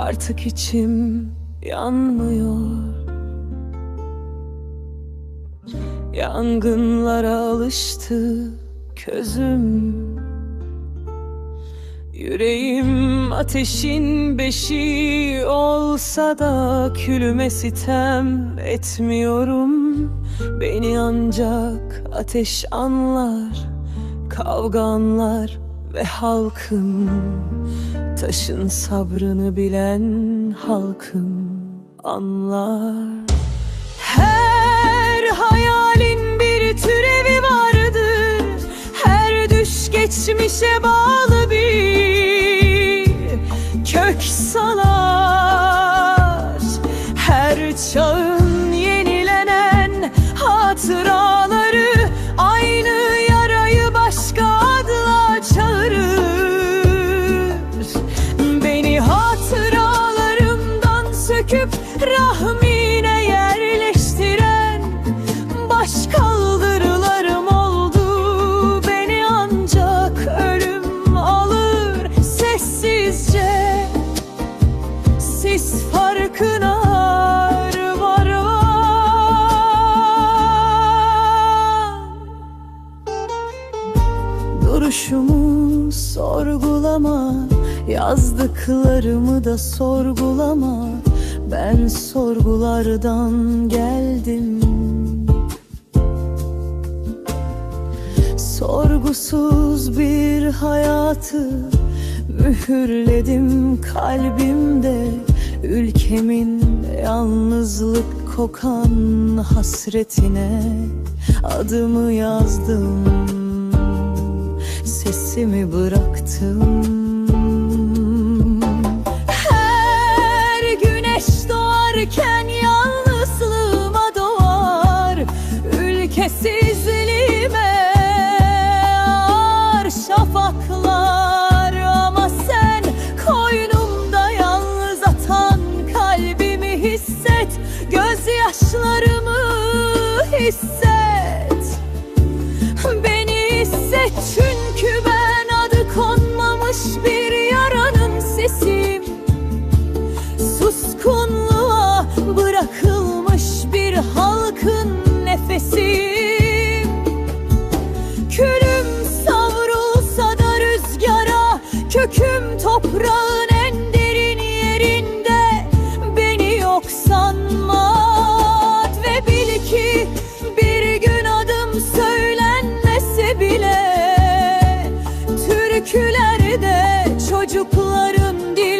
Artık içim yanmıyor. Yangınlara alıştı közüm. Yüreğim ateşin beşiği olsa da külüme sitem etmiyorum. Beni ancak ateş anlar, kavga anlar ve halkım. Taşın sabrını bilen halkım anlar. Her hayalin bir türevi vardır. Her düş geçmişe bağlı bir kök salar. Her çağın yenilenen hatıraları aynı yarayı başka adla çağırır. Beni hatıralarımdan söküp rahmine yerleştiren baş kaldırılarım oldu. Beni ancak ölüm alır sessizce. Siz farkına duruşumu sorgulama, yazdıklarımı da sorgulama. Ben sorgulardan geldim. Sorgusuz bir hayatı mühürledim kalbimde. Ülkemin yalnızlık kokan hasretine adımı yazdım. Sesimi bıraktım. Her güneş doğarken yalnızlığıma doğar. Ülkesizliğime ağar şafaklar. Ama sen koynumda yalnız atan kalbimi hisset. Gözyaşlarımı hisset. Beni hisset, çünkü ben adı konmamış bir yaranın sesiyim. Suskunluğa bırakılmış bir halkın nefesiyim. Külüm savrulsa da rüzgara, köküm toprağın en derin yerinde. Beni yok sanma ve bil ki bir gün adım söylenmese bile türkülerde çocukların dili